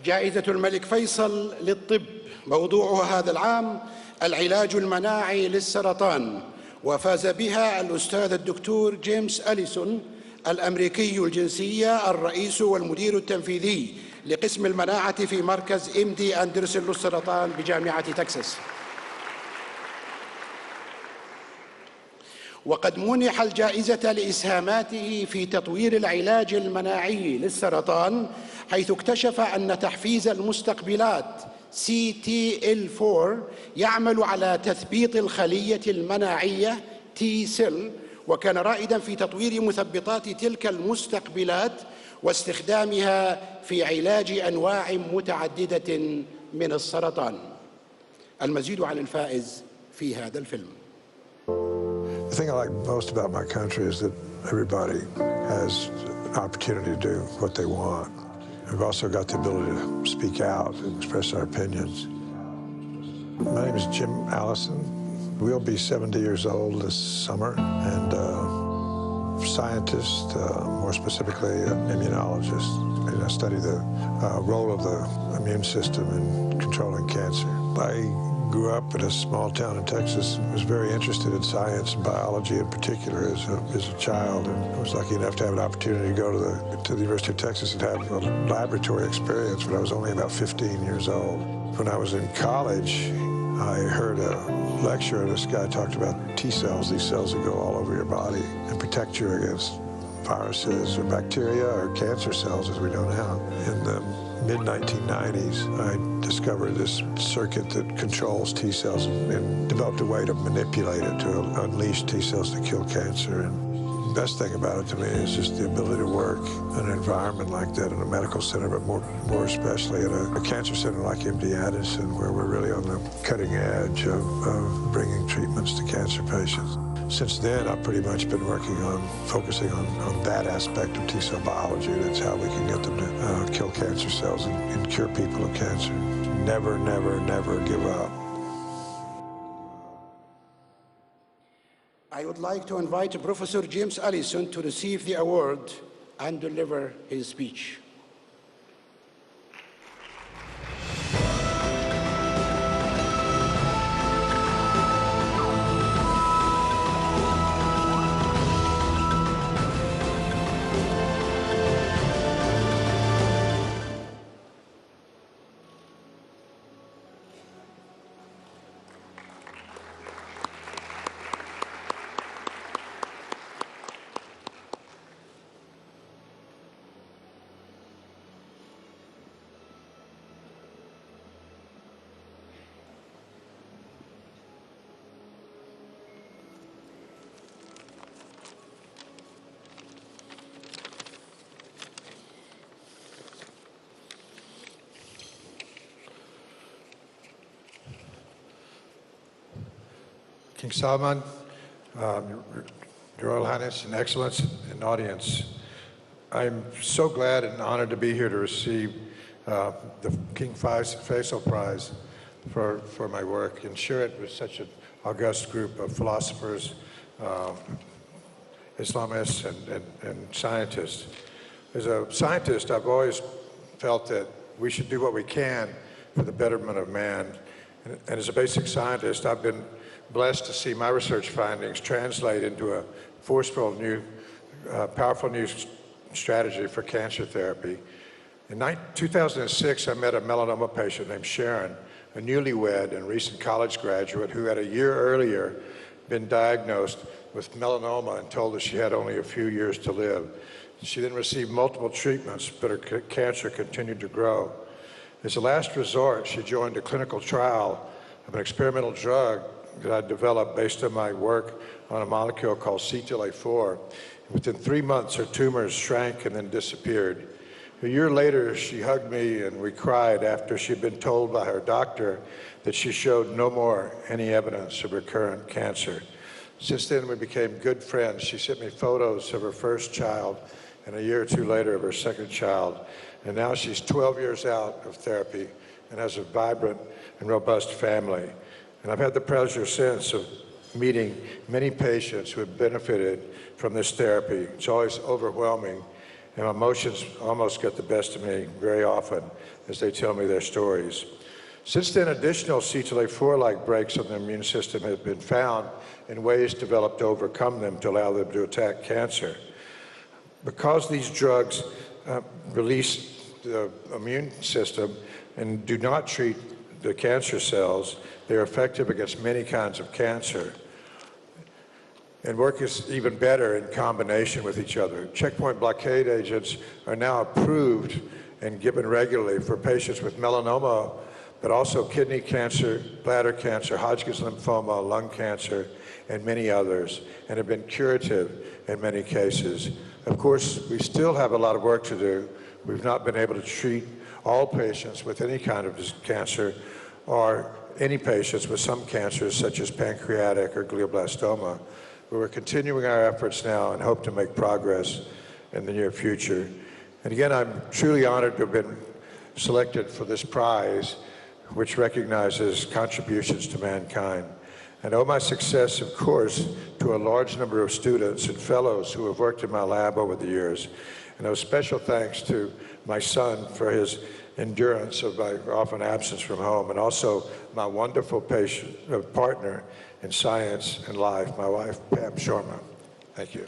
جائزة الملك فيصل للطب موضوعها هذا العام العلاج المناعي للسرطان، وفاز بها الأستاذ الدكتور جيمس أليسون الأمريكي الجنسية، الرئيس والمدير التنفيذي لقسم المناعة في مركز MD أندرسون للسرطان بجامعة تكساس. وقد منح الجائزة لإسهاماته في تطوير العلاج المناعي للسرطان، حيث اكتشف أن تحفيز المستقبلات CTL4 يعمل على تثبيط الخلية المناعية T-cell، وكان رائداً في تطوير مثبطات تلك المستقبلات واستخدامها في علاج أنواع متعددة من السرطان. المزيد عن الفائز في هذا الفيلم. The thing I like most about my country is that everybody has an opportunity to do what they want. We've also got the ability to speak out and express our opinions. My name is Jim Allison. We'll be 70 years old this summer, and scientist, more specifically an immunologist. I study the role of the immune system in controlling cancer. I grew up in a small town in Texas and was very interested in science and biology in particular as a child, and I was lucky enough to have an opportunity to go to the University of Texas and have a laboratory experience when I was only about 15 years old. When I was in college, I heard a lecture, and this guy talked about T cells, these cells that go all over your body and protect you against viruses or bacteria or cancer cells as we know now. In the mid-1990s, I discovered this circuit that controls T cells and developed a way to manipulate it to unleash T cells to kill cancer. And the best thing about it to me is just the ability to work in an environment like that in a medical center, but more especially in a cancer center like MD Anderson, where we're really on the cutting edge of bringing treatments to cancer patients. Since then, I've pretty much been working on focusing on that aspect of T-cell biology. That's how we can get them to kill cancer cells and cure people of cancer. Never, never, never give up. I would like to invite Professor James Allison to receive the award and deliver his speech. King Solomon, Your Royal Highness and Excellence and audience, I'm so glad and honored to be here to receive the King Faisal Prize for my work and share it with such an august group of philosophers, Islamists, and scientists. As a scientist, I've always felt that we should do what we can for the betterment of man. And as a basic scientist, I've been blessed to see my research findings translate into a forceful new, powerful new strategy for cancer therapy. In 2006, I met a melanoma patient named Sharon, a newlywed and recent college graduate who had a year earlier been diagnosed with melanoma and told that she had only a few years to live. She then received multiple treatments, but her cancer continued to grow. As a last resort, she joined a clinical trial of an experimental drug that I developed based on my work on a molecule called CTLA-4. Within 3 months, her tumors shrank and then disappeared. A year later, she hugged me and we cried after she'd been told by her doctor that she showed no more any evidence of recurrent cancer. Since then, we became good friends. She sent me photos of her first child and a year or two later of her second child. And now she's 12 years out of therapy and has a vibrant and robust family. And I've had the pleasure since of meeting many patients who have benefited from this therapy. It's always overwhelming and my emotions almost get the best of me very often as they tell me their stories. Since then, additional CTLA-4-like breaks on the immune system have been found in ways developed to overcome them to allow them to attack cancer. Because these drugs release the immune system and do not treat the cancer cells, they are effective against many kinds of cancer and work is even better in combination with each other. Checkpoint blockade agents are now approved and given regularly for patients with melanoma, but also kidney cancer, bladder cancer, Hodgkin's lymphoma, lung cancer, and many others, and have been curative in many cases. Of course, we still have a lot of work to do. We've not been able to treat all patients with any kind of cancer or any patients with some cancers such as pancreatic or glioblastoma. But we're continuing our efforts now and hope to make progress in the near future. And again, I'm truly honored to have been selected for this prize, which recognizes contributions to mankind. And owe my success, of course, to a large number of students and fellows who have worked in my lab over the years. And owe special thanks to my son for his endurance of my often absence from home, and also my wonderful partner in science and life, my wife, Pam Shorma. Thank you.